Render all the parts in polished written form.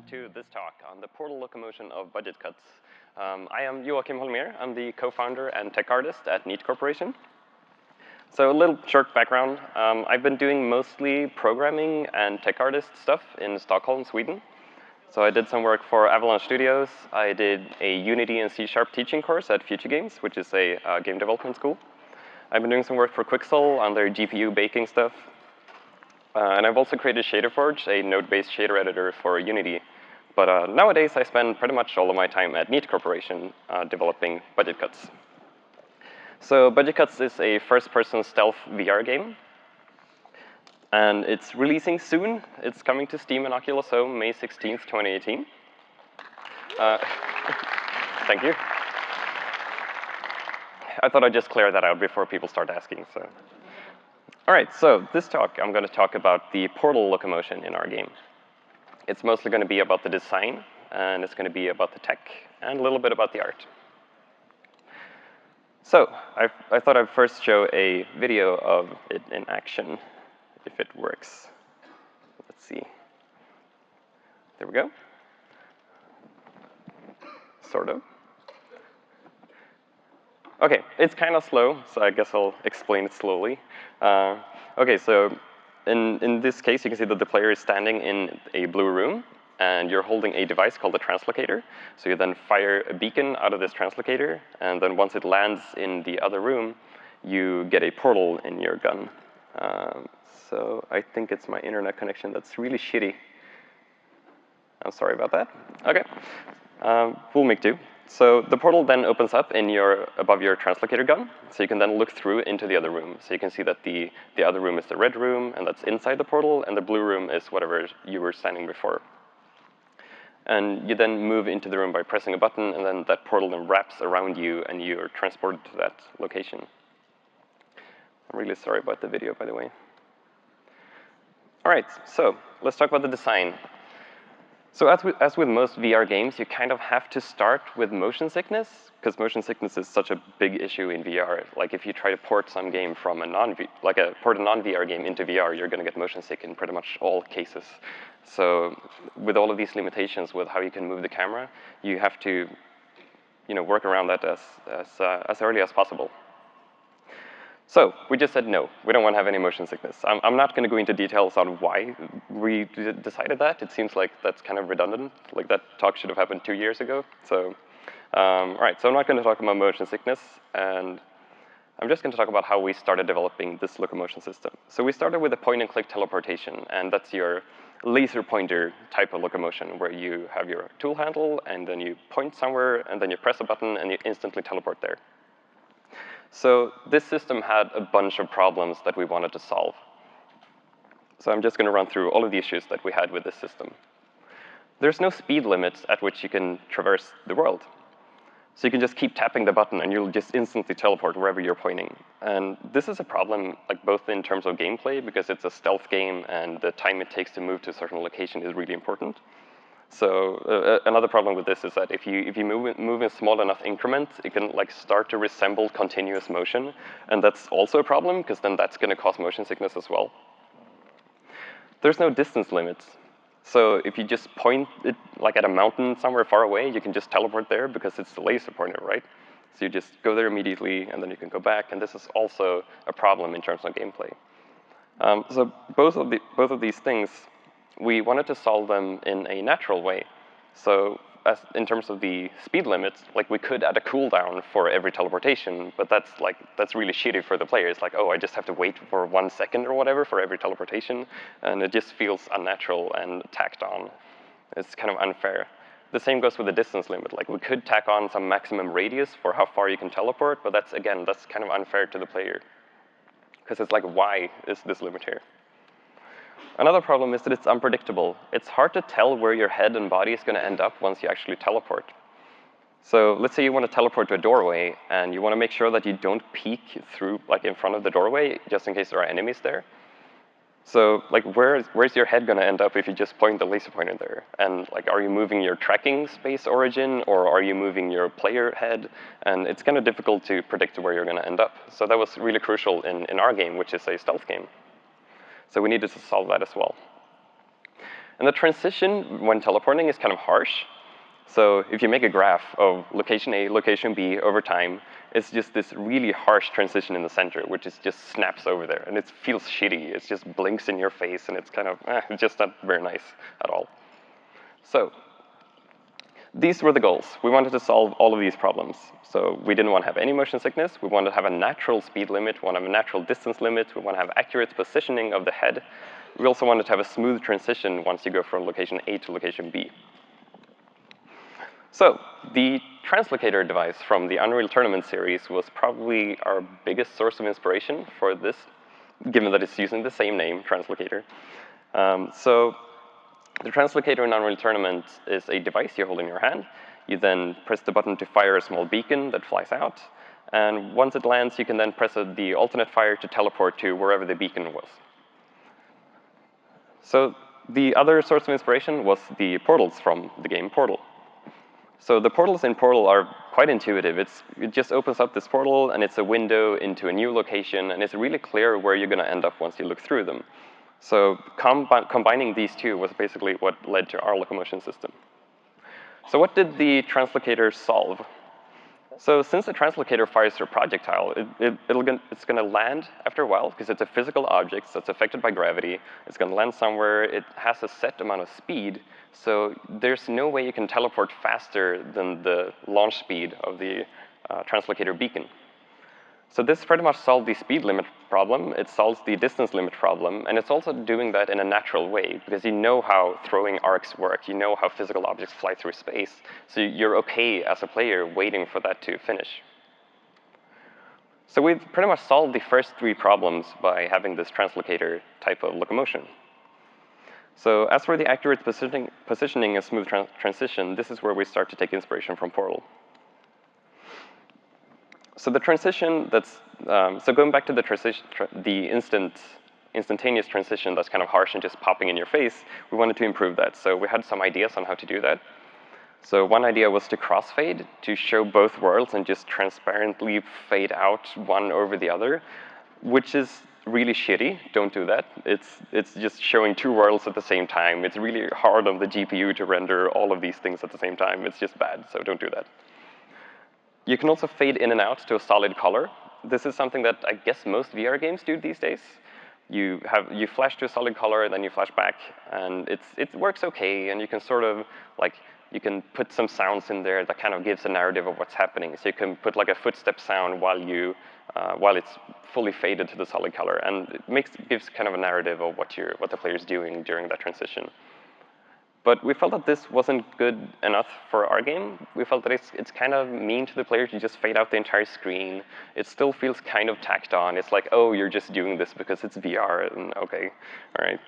welcome to this talk on the portal locomotion of budget cuts. I am Joachim Holmer. I'm the co-founder and tech artist at Neat Corporation. So a little short background. I've been doing mostly programming and tech artist stuff in Stockholm, Sweden. So I did some work for Avalanche Studios. I did a Unity and C# teaching course at Future Games, which is a game development school. I've been doing some work for Quixel on their GPU baking stuff. And I've also created ShaderForge, a node-based shader editor for Unity. But nowadays, I spend pretty much all of my time at Neat Corporation developing Budget Cuts. So Budget Cuts is a first-person stealth VR game. And it's releasing soon. It's coming to Steam and Oculus Home May 16th, 2018. Thank you. I thought I'd just clear that out before people start asking. So. All right, so this talk, I'm going to talk about the portal locomotion in our game. It's mostly going to be about the design, and it's going to be about the tech, and a little bit about the art. So I thought I'd first show a video of it in action, if it works. Let's see. There we go. Sort of. OK, it's kind of slow, so I guess I'll explain it slowly. OK, so in this case, you can see that the player is standing in a blue room, and you're holding a device called a translocator. So you then fire a beacon out of this translocator, and then once it lands in the other room, you get a portal in your gun. So I think it's my internet connection that's really shitty. I'm sorry about that. OK, we'll make do. So the portal then opens up above your translocator gun, so you can then look through into the other room. So you can see that the other room is the red room, and that's inside the portal, and the blue room is whatever you were standing before. And you then move into the room by pressing a button, and then that portal then wraps around you, and you're transported to that location. I'm really sorry about the video, by the way. All right, so let's talk about the design. So as with most VR games, you kind of have to start with motion sickness, because motion sickness is such a big issue in VR. Like if you try to port some game from port a non-VR game into VR, you're going to get motion sick in pretty much all cases. So with all of these limitations with how you can move the camera, you have to work around that as early as possible. So we just said no, we don't want to have any motion sickness. I'm not going to go into details on why we decided that. It seems like that's kind of redundant. Like that talk should have happened 2 years ago. So, all right, so I'm not going to talk about motion sickness, and I'm just going to talk about how we started developing this locomotion system. So we started with a point-and-click teleportation, and that's your laser pointer type of locomotion, where you have your tool handle, and then you point somewhere, and then you press a button, and you instantly teleport there. So this system had a bunch of problems that we wanted to solve. So I'm just going to run through all of the issues that we had with this system. There's no speed limits at which you can traverse the world. So you can just keep tapping the button, and you'll just instantly teleport wherever you're pointing. And this is a problem, both in terms of gameplay, because it's a stealth game, and the time it takes to move to a certain location is really important. So another problem with this is that if you move in small enough increments, it can start to resemble continuous motion, and that's also a problem because then that's going to cause motion sickness as well. There's no distance limits. So if you just point it at a mountain somewhere far away, you can just teleport there because it's the laser pointer, right? So you just go there immediately, and then you can go back, and this is also a problem in terms of gameplay. So both of these things, we wanted to solve them in a natural way. So in terms of the speed limits, we could add a cooldown for every teleportation, but that's really shitty for the players. Oh, I just have to wait for 1 second or whatever for every teleportation, and it just feels unnatural and tacked on. It's kind of unfair. The same goes with the distance limit. We could tack on some maximum radius for how far you can teleport, but that's kind of unfair to the player. Because it's why is this limit here? Another problem is that it's unpredictable. It's hard to tell where your head and body is going to end up once you actually teleport. So let's say you want to teleport to a doorway, and you want to make sure that you don't peek through, in front of the doorway, just in case there are enemies there. So where's your head going to end up if you just point the laser pointer there? And are you moving your tracking space origin, or are you moving your player head? And it's kind of difficult to predict where you're going to end up. So that was really crucial in our game, which is a stealth game. So we needed to solve that as well. And the transition when teleporting is kind of harsh. So if you make a graph of location A, location B over time, it's just this really harsh transition in the center, which is just snaps over there, and it feels shitty. It just blinks in your face, and it's kind of, it's just not very nice at all. So these were the goals. We wanted to solve all of these problems. So we didn't want to have any motion sickness. We wanted to have a natural speed limit. We wanted to have a natural distance limit. We want to have accurate positioning of the head. We also wanted to have a smooth transition once you go from location A to location B. So the translocator device from the Unreal Tournament series was probably our biggest source of inspiration for this, given that it's using the same name, translocator. So the translocator in Unreal Tournament is a device you hold in your hand. You then press the button to fire a small beacon that flies out. And once it lands, you can then press the alternate fire to teleport to wherever the beacon was. So the other source of inspiration was the portals from the game Portal. So the portals in Portal are quite intuitive. It just opens up this portal, and it's a window into a new location, and it's really clear where you're going to end up once you look through them. So combining these two was basically what led to our locomotion system. So what did the translocator solve? So since the translocator fires a projectile, it's going to land after a while, because it's a physical object that's affected by gravity. It's going to land somewhere. It has a set amount of speed. So there's no way you can teleport faster than the launch speed of the translocator beacon. So this pretty much solved the speed limit problem. It solves the distance limit problem. And it's also doing that in a natural way, because you know how throwing arcs work. You know how physical objects fly through space. So you're OK as a player waiting for that to finish. So we've pretty much solved the first three problems by having this translocator type of locomotion. So as for the accurate positioning and smooth transition, this is where we start to take inspiration from Portal. So the transition so going back to the transition, the instantaneous transition that's kind of harsh and just popping in your face, we wanted to improve that. So we had some ideas on how to do that. So one idea was to crossfade, to show both worlds and just transparently fade out one over the other, which is really shitty. Don't do that. It's just showing two worlds at the same time. It's really hard on the GPU to render all of these things at the same time. It's just bad, so don't do that. You can also fade in and out to a solid color. This is something that I guess most VR games do these days. You flash to a solid color, then you flash back, and it works okay, and you can sort of, like, you can put some sounds in there that kind of gives a narrative of what's happening. So you can put like a footstep sound while it's fully faded to the solid color, and it gives kind of a narrative of what the player's doing during that transition. But we felt that this wasn't good enough for our game. We felt that it's kind of mean to the player to just fade out the entire screen. It still feels kind of tacked on. It's like, oh, you're just doing this because it's VR, and okay, all right.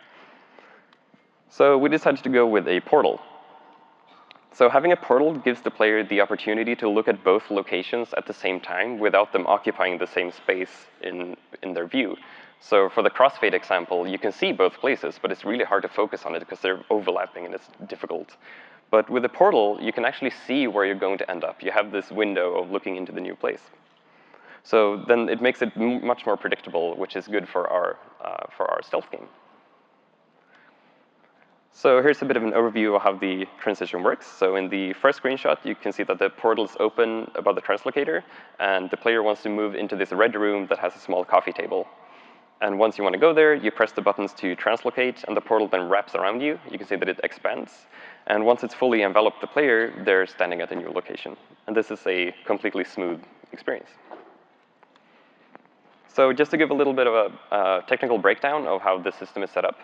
So we decided to go with a portal. So having a portal gives the player the opportunity to look at both locations at the same time without them occupying the same space in their view. So for the crossfade example, you can see both places, but it's really hard to focus on it because they're overlapping and it's difficult. But with a portal, you can actually see where you're going to end up. You have this window of looking into the new place. So then it makes it much more predictable, which is good for our stealth game. So here's a bit of an overview of how the transition works. So in the first screenshot, you can see that the portal is open above the translocator, and the player wants to move into this red room that has a small coffee table. And once you want to go there, you press the buttons to translocate, and the portal then wraps around you. You can see that it expands. And once it's fully enveloped the player, they're standing at a new location. And this is a completely smooth experience. So just to give a little bit of a technical breakdown of how this system is set up.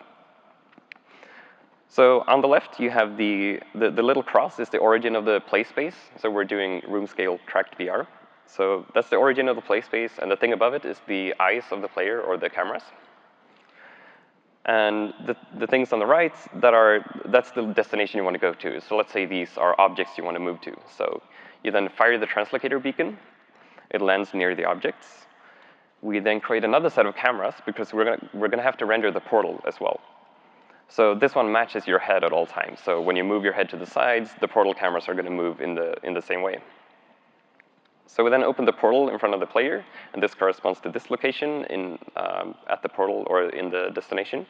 So on the left, you have the little cross is the origin of the play space. So we're doing room scale tracked VR. So that's the origin of the play space, and the thing above it is the eyes of the player or the cameras. And the things on the right, that's the destination you want to go to. So let's say these are objects you want to move to. So you then fire the translocator beacon. It lands near the objects. We then create another set of cameras because we're gonna have to render the portal as well. So this one matches your head at all times. So when you move your head to the sides, the portal cameras are going to move in the same way. So we then open the portal in front of the player, and this corresponds to this location at the portal or in the destination.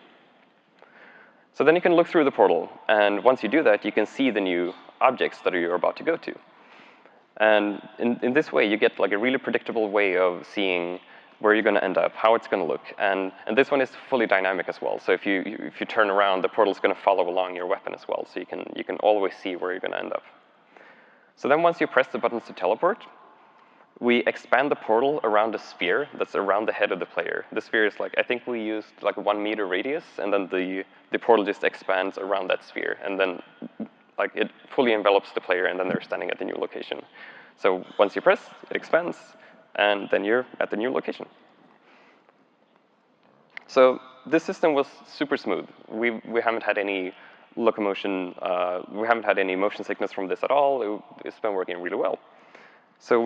So then you can look through the portal, and once you do that, you can see the new objects that you're about to go to. And in this way, you get like a really predictable way of seeing where you're going to end up, how it's going to look. And this one is fully dynamic as well. So if you turn around, the portal's going to follow along your weapon as well. So you can always see where you're going to end up. So then once you press the buttons to teleport, we expand the portal around a sphere that's around the head of the player. The sphere is like, I think we used like a 1 meter radius, and then the portal just expands around that sphere. And then like it fully envelops the player, and then they're standing at the new location. So once you press, it expands, and then you're at the new location. So this system was super smooth. We haven't had any locomotion, we haven't had any motion sickness from this at all. It's been working really well. So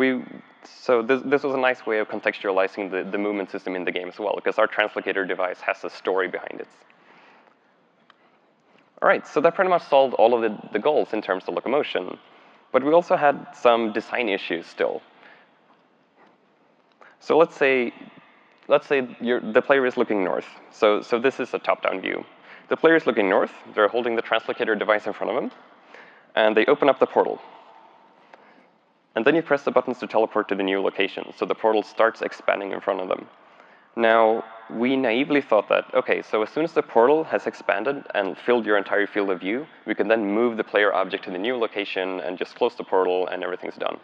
this was a nice way of contextualizing the movement system in the game as well, because our translocator device has a story behind it. All right, so that pretty much solved all of the goals in terms of locomotion. But we also had some design issues still. So let's say the player is looking north. So this is a top-down view. The player is looking north. They're holding the translocator device in front of them. And they open up the portal. And then you press the buttons to teleport to the new location. So the portal starts expanding in front of them. Now, we naively thought that, OK, so as soon as the portal has expanded and filled your entire field of view, we can then move the player object to the new location and just close the portal, and everything's done.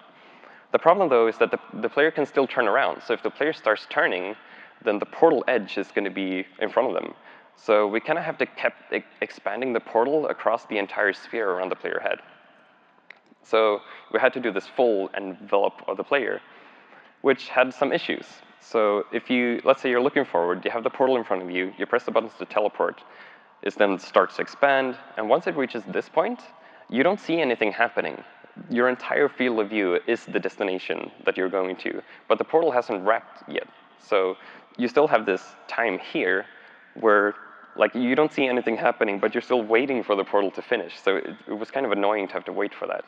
The problem, though, is that the player can still turn around. So if the player starts turning, then the portal edge is going to be in front of them. So we kind of have to keep expanding the portal across the entire sphere around the player head. So we had to do this full envelope of the player, which had some issues. So let's say you're looking forward, you have the portal in front of you, you press the buttons to teleport, it then starts to expand, and once it reaches this point, you don't see anything happening. Your entire field of view is the destination that you're going to, but the portal hasn't wrapped yet. So you still have this time here where like you don't see anything happening, but you're still waiting for the portal to finish. So it was kind of annoying to have to wait for that.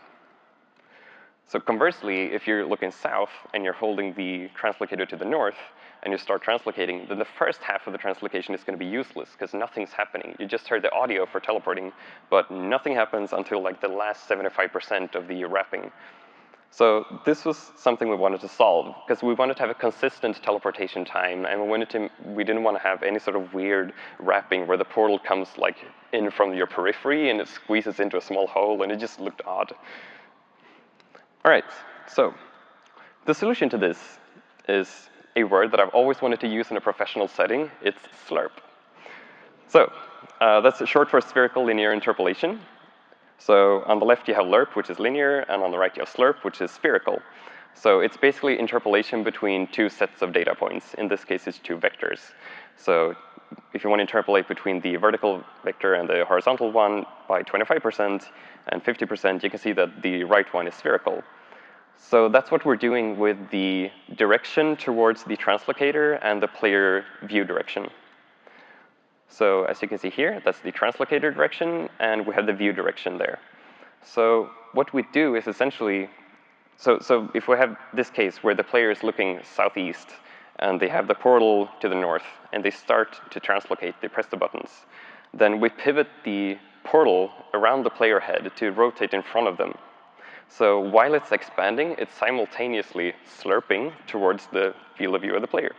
So conversely, if you're looking south and you're holding the translocator to the north and you start translocating, then the first half of the translocation is going to be useless because nothing's happening. You just heard the audio for teleporting, but nothing happens until like the last 75% of the wrapping. So this was something we wanted to solve because we wanted to have a consistent teleportation time, and we didn't want to have any sort of weird wrapping where the portal comes like in from your periphery and it squeezes into a small hole, and it just looked odd. All right, so the solution to this is a word that I've always wanted to use in a professional setting. It's slurp. So that's short for spherical linear interpolation. So on the left you have lerp, which is linear, and on the right you have slurp, which is spherical. So it's basically interpolation between two sets of data points. In this case, it's two vectors. So if you want to interpolate between the vertical vector and the horizontal one by 25% and 50%, you can see that the right one is spherical. So that's what we're doing with the direction towards the translocator and the player view direction. So as you can see here, that's the translocator direction, and we have the view direction there. So what we do is essentially, so if we have this case where the player is looking southeast, and they have the portal to the north, and they start to translocate, they press the buttons, then we pivot the portal around the player head to rotate in front of them. So while it's expanding, it's simultaneously slurping towards the field of view of the player.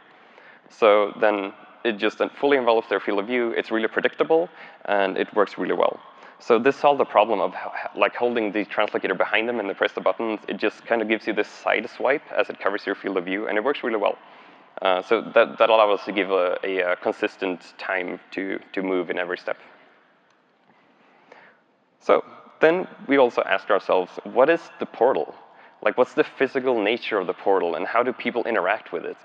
So then it just fully envelops their field of view. It's really predictable, and it works really well. So this solved the problem of like holding the translocator behind them and they press the buttons. It just kind of gives you this side swipe as it covers your field of view, and it works really well. So that allows us to give a consistent time to move in every step. So then we also asked ourselves, what is the portal? Like, what's the physical nature of the portal, and how do people interact with it?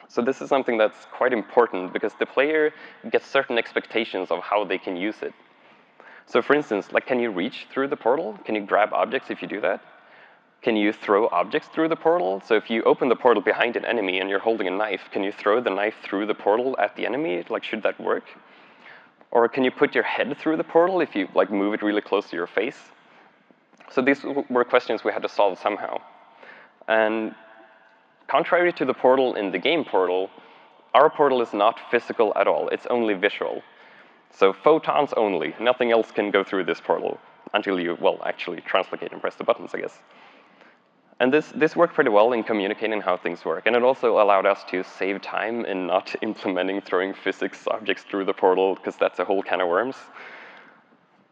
So this is something that's quite important because the player gets certain expectations of how they can use it. So for instance, like, can you reach through the portal? Can you grab objects if you do that? Can you throw objects through the portal? So if you open the portal behind an enemy and you're holding a knife, can you throw the knife through the portal at the enemy? Like, should that work? Or can you put your head through the portal if you like move it really close to your face? So these were questions we had to solve somehow. And contrary to the portal in the game portal, our portal is not physical at all. It's only visual. So photons only, nothing else can go through this portal until you, well, actually translocate and press the buttons, I guess. And this worked pretty well in communicating how things work. And it also allowed us to save time in not implementing throwing physics objects through the portal, because that's a whole can of worms.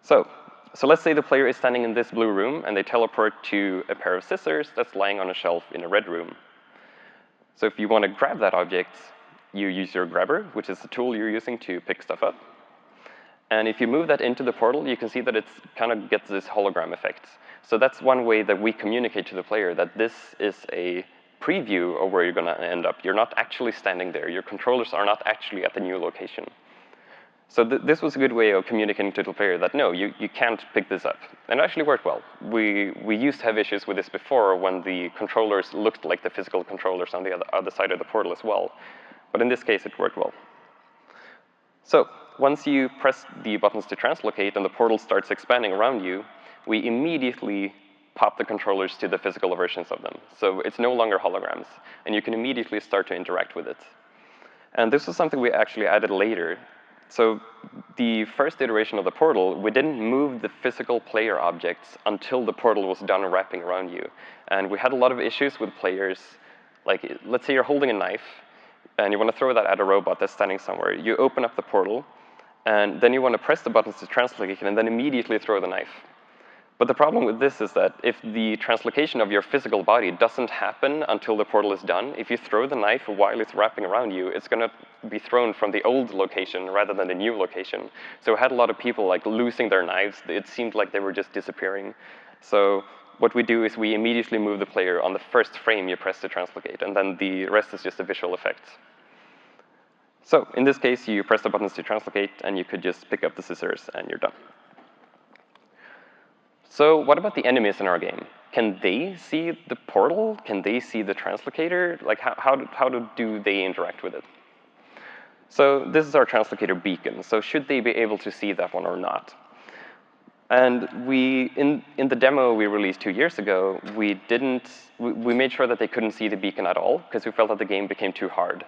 So let's say the player is standing in this blue room, and they teleport to a pair of scissors that's lying on a shelf in a red room. So if you want to grab that object, you use your grabber, which is the tool you're using to pick stuff up. And if you move that into the portal, you can see that it kind of gets this hologram effect. So that's one way that we communicate to the player that this is a preview of where you're going to end up. You're not actually standing there. Your controllers are not actually at the new location. So this was a good way of communicating to the player that, no, you can't pick this up. And it actually worked well. We used to have issues with this before when the controllers looked like the physical controllers on the other side of the portal as well. But in this case, it worked well. So once you press the buttons to translocate and the portal starts expanding around you, we immediately pop the controllers to the physical versions of them. So it's no longer holograms, and you can immediately start to interact with it. And this was something we actually added later. So the first iteration of the portal, we didn't move the physical player objects until the portal was done wrapping around you. And we had a lot of issues with players. Like, let's say you're holding a knife, and you want to throw that at a robot that's standing somewhere. You open up the portal, and then you want to press the buttons to translocate, and then immediately throw the knife. But the problem with this is that if the translocation of your physical body doesn't happen until the portal is done, if you throw the knife while it's wrapping around you, it's going to be thrown from the old location rather than the new location. So we had a lot of people like losing their knives. It seemed like they were just disappearing. So what we do is we immediately move the player on the first frame you press to translocate, and then the rest is just a visual effect. So in this case, you press the buttons to translocate, and you could just pick up the scissors, and you're done. So what about the enemies in our game? Can they see the portal? Can they see the translocator? Like, how do they interact with it? So this is our translocator beacon. So should they be able to see that one or not? And in the demo we released 2 years ago, we made sure that they couldn't see the beacon at all, because we felt that the game became too hard.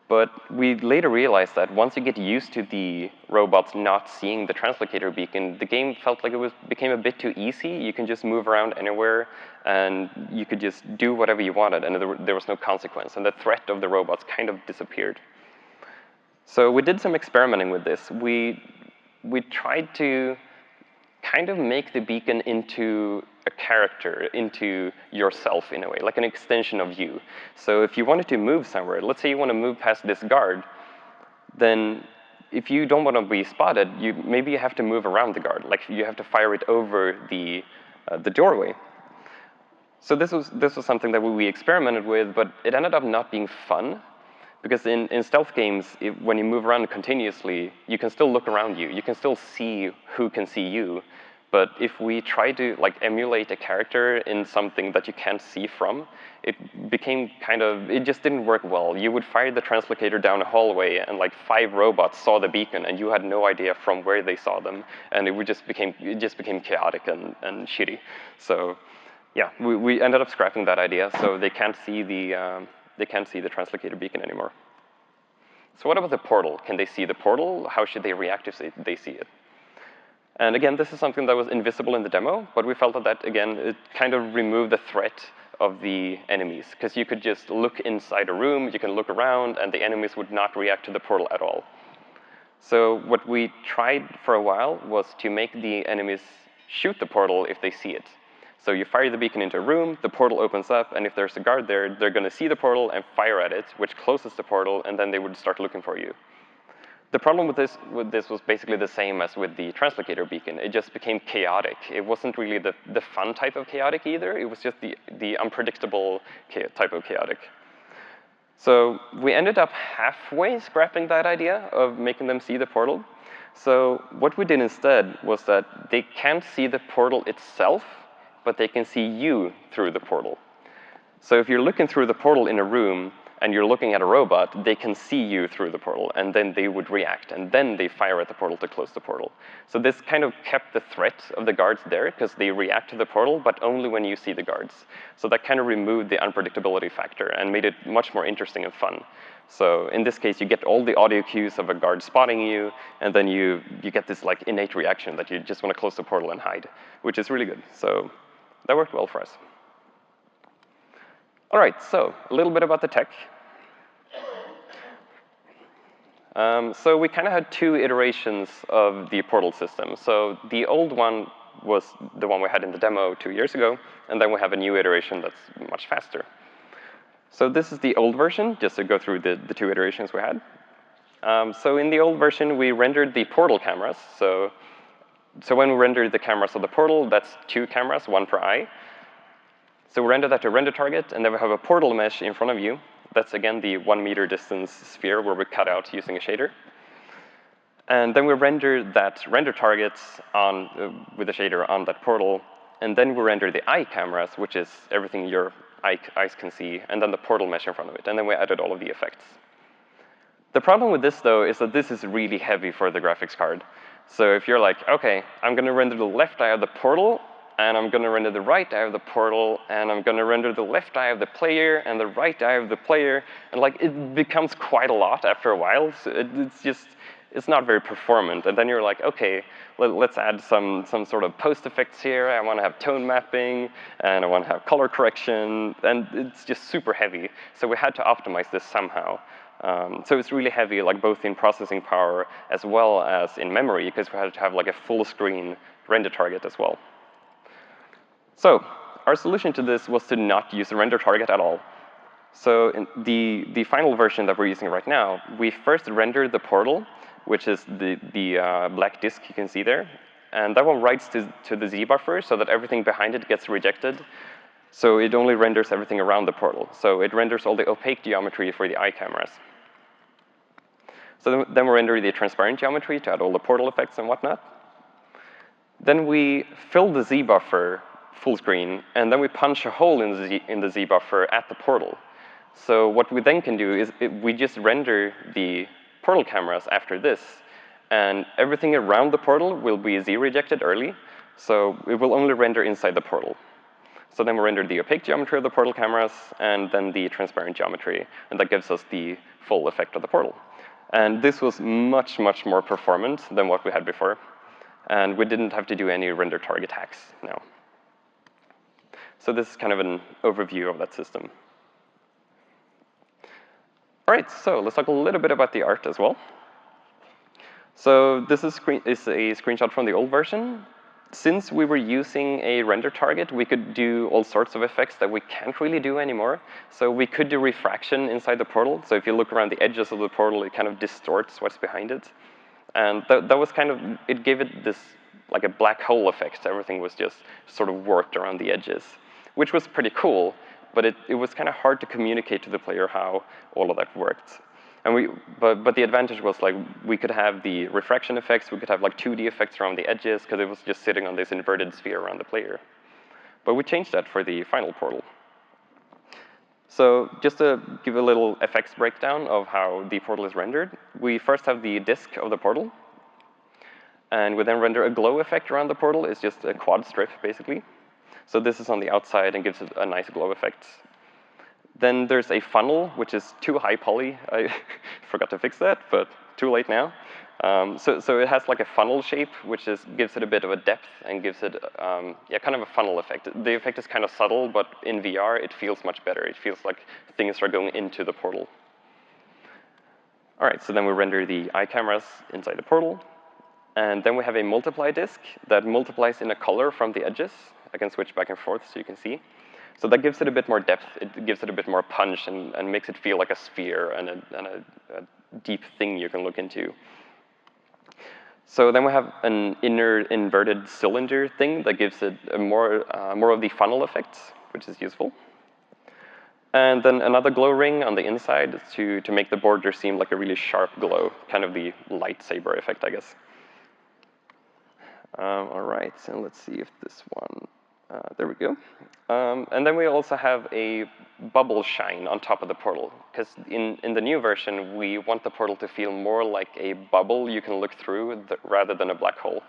But we later realized that once you get used to the robots not seeing the translocator beacon, the game felt like it became a bit too easy. You can just move around anywhere, and you could just do whatever you wanted, and there was no consequence. And the threat of the robots kind of disappeared. So we did some experimenting with this. We tried to kind of make the beacon into a character, into yourself in a way, like an extension of you. So if you wanted to move somewhere, let's say you want to move past this guard, then if you don't want to be spotted, maybe you have to move around the guard, like you have to fire it over the doorway. So this was something that we experimented with, but it ended up not being fun, because in stealth games, when you move around continuously, you can still look around you. You can still see who can see you. But if we try to like emulate a character in something that you can't see from, it became it just didn't work well. You would fire the translocator down a hallway, and like 5 robots saw the beacon, and you had no idea from where they saw them, and it just became chaotic and shitty. So yeah, we ended up scrapping that idea. So they can't see the translocator beacon anymore. So what about the portal? Can they see the portal? How should they react if they see it? And again, this is something that was invisible in the demo, but we felt that again, it kind of removed the threat of the enemies, because you could just look inside a room, you can look around, and the enemies would not react to the portal at all. So what we tried for a while was to make the enemies shoot the portal if they see it. So you fire the beacon into a room, the portal opens up, and if there's a guard there, they're going to see the portal and fire at it, which closes the portal, and then they would start looking for you. The problem with this was basically the same as with the translocator beacon. It just became chaotic. It wasn't really the fun type of chaotic either. It was just the unpredictable type of chaotic. So we ended up halfway scrapping that idea of making them see the portal. So what we did instead was that they can't see the portal itself, but they can see you through the portal. So if you're looking through the portal in a room, and you're looking at a robot, they can see you through the portal, and then they would react, and then they fire at the portal to close the portal. So this kind of kept the threat of the guards there, because they react to the portal, but only when you see the guards. So that kind of removed the unpredictability factor and made it much more interesting and fun. So in this case, you get all the audio cues of a guard spotting you, and then you get this like innate reaction that you just want to close the portal and hide, which is really good. So that worked well for us. All right, so a little bit about the tech. So we kind of had two iterations of the portal system. So the old one was the one we had in the demo 2 years ago, and then we have a new iteration that's much faster. So this is the old version, just to go through the two iterations we had. So in the old version, we rendered the portal cameras. So when we rendered the cameras of the portal, that's 2 cameras, 1 per eye. So we render that to render target, and then we have a portal mesh in front of you. That's, again, the 1 meter distance sphere where we cut out using a shader. And then we render that render target on, with a shader on that portal. And then we render the eye cameras, which is everything your eyes can see, and then the portal mesh in front of it. And then we added all of the effects. The problem with this, though, is that this is really heavy for the graphics card. So if you're like, OK, I'm going to render the left eye of the portal, and I'm going to render the right eye of the portal, and I'm going to render the left eye of the player and the right eye of the player, and like it becomes quite a lot after a while. So it's not very performant. And then you're like, OK, let's add some sort of post effects here. I want to have tone mapping, and I want to have color correction, and it's just super heavy. So we had to optimize this somehow. So it's really heavy, like both in processing power as well as in memory, because we had to have like a full screen render target as well. So our solution to this was to not use the render target at all. So in the final version that we're using right now, we first rendered the portal, which is the black disk you can see there. And that one writes to the Z buffer so that everything behind it gets rejected. So it only renders everything around the portal. So it renders all the opaque geometry for the eye cameras. So then we render the transparent geometry to add all the portal effects and whatnot. Then we fill the Z buffer full screen, and then we punch a hole in the Z buffer at the portal. So what we then can do is we just render the portal cameras after this, and everything around the portal will be Z rejected early, so it will only render inside the portal. So then we render the opaque geometry of the portal cameras, and then the transparent geometry, and that gives us the full effect of the portal. And this was much, much more performant than what we had before, and we didn't have to do any render target hacks now. So this is kind of an overview of that system. All right, so let's talk a little bit about the art as well. So this is a screenshot from the old version. Since we were using a render target, we could do all sorts of effects that we can't really do anymore. So we could do refraction inside the portal. So if you look around the edges of the portal, it kind of distorts what's behind it. And that was kind of, it gave it this, like a black hole effect. Everything was just sort of warped around the edges, which was pretty cool, but it was kind of hard to communicate to the player how all of that worked. And but the advantage was like we could have the refraction effects, we could have like 2D effects around the edges, because it was just sitting on this inverted sphere around the player. But we changed that for the final portal. So just to give a little effects breakdown of how the portal is rendered, we first have the disk of the portal, and we then render a glow effect around the portal. It's just a quad strip, basically. So this is on the outside and gives it a nice glow effect. Then there's a funnel, which is too high poly. I forgot to fix that, but too late now. So it has like a funnel shape, which gives it a bit of a depth and gives it kind of a funnel effect. The effect is kind of subtle, but in VR, it feels much better. It feels like things are going into the portal. All right, so then we render the eye cameras inside the portal. And then we have a multiply disk that multiplies in a color from the edges. I can switch back and forth so you can see. So that gives it a bit more depth. It gives it a bit more punch and makes it feel like a sphere and a deep thing you can look into. So then we have an inner inverted cylinder thing that gives it more of the funnel effects, which is useful. And then another glow ring on the inside to make the border seem like a really sharp glow, kind of the lightsaber effect, I guess. All right, so let's see if this one, there we go. And then we also have a bubble shine on top of the portal, because in the new version, we want the portal to feel more like a bubble you can look through rather than a black hole,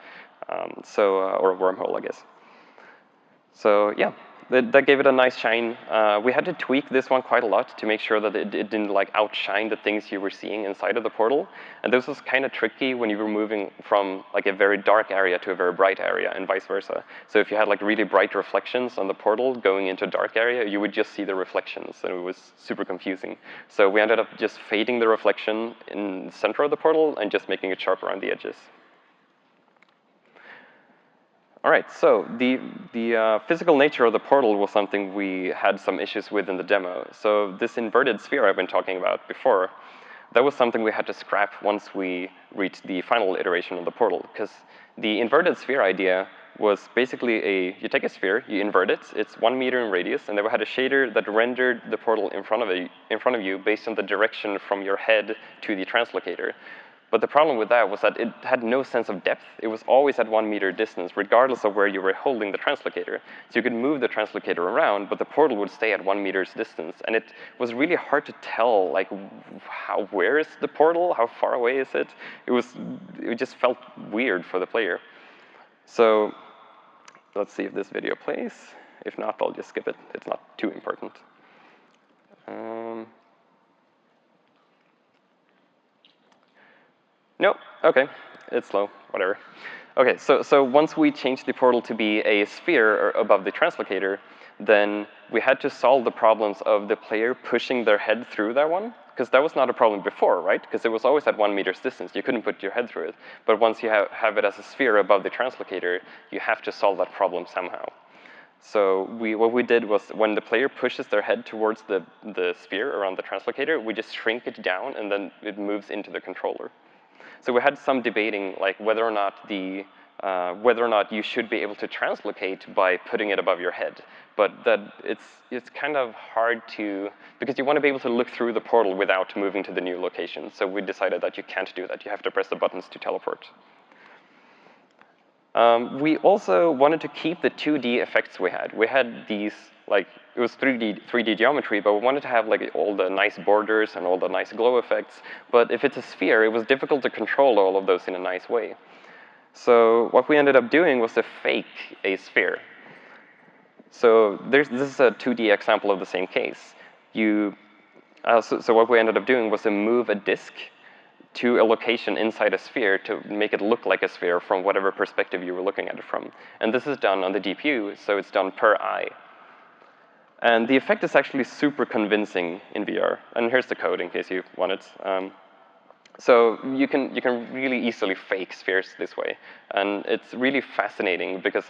or a wormhole, I guess. So yeah, that gave it a nice shine. We had to tweak this one quite a lot to make sure that it didn't like outshine the things you were seeing inside of the portal. And this was kind of tricky when you were moving from like a very dark area to a very bright area and vice versa. So if you had like really bright reflections on the portal going into a dark area, you would just see the reflections and it was super confusing. So we ended up just fading the reflection in the center of the portal and just making it sharp around the edges. All right, so the physical nature of the portal was something we had some issues with in the demo. So this inverted sphere I've been talking about before, that was something we had to scrap once we reached the final iteration of the portal, because the inverted sphere idea was basically you take a sphere, you invert it, it's 1 meter in radius, and then we had a shader that rendered the portal in front of you based on the direction from your head to the translocator. But the problem with that was that it had no sense of depth. It was always at 1 meter distance, regardless of where you were holding the translocator. So you could move the translocator around, but the portal would stay at 1 meter's distance. And it was really hard to tell, like, where is the portal? How far away is it? It just felt weird for the player. So let's see if this video plays. If not, I'll just skip it. It's not too important. Nope, okay, it's slow, whatever. Okay, so once we changed the portal to be a sphere above the translocator, then we had to solve the problems of the player pushing their head through that one, because that was not a problem before, right? Because it was always at 1 meter's distance. You couldn't put your head through it. But once you have it as a sphere above the translocator, you have to solve that problem somehow. So what we did was when the player pushes their head towards the sphere around the translocator, we just shrink it down and then it moves into the controller. So we had some debating, like whether or not you should be able to translocate by putting it above your head. But that it's kind of hard to, because you want to be able to look through the portal without moving to the new location. So we decided that you can't do that. You have to press the buttons to teleport. We also wanted to keep the 2D effects we had. We had these, like, it was 3D geometry, but we wanted to have like all the nice borders and all the nice glow effects. But if it's a sphere, it was difficult to control all of those in a nice way. So what we ended up doing was to fake a sphere. So this is a 2D example of the same case. So what we ended up doing was to move a disk to a location inside a sphere to make it look like a sphere from whatever perspective you were looking at it from. And this is done on the GPU, so it's done per eye. And the effect is actually super convincing in VR. And here's the code in case you want it. So you can really easily fake spheres this way. And it's really fascinating because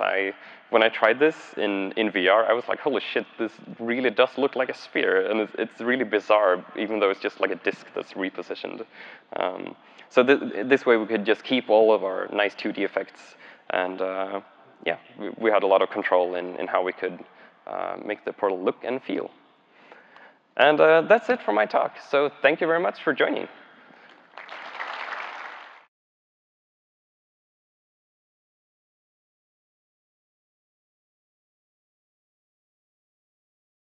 when I tried this in VR, I was like, holy shit, this really does look like a sphere. And it's really bizarre, even though it's just like a disk that's repositioned. So this way we could just keep all of our nice 2D effects. And yeah, we had a lot of control in how we could make the portal look and feel. And that's it for my talk. So thank you very much for joining.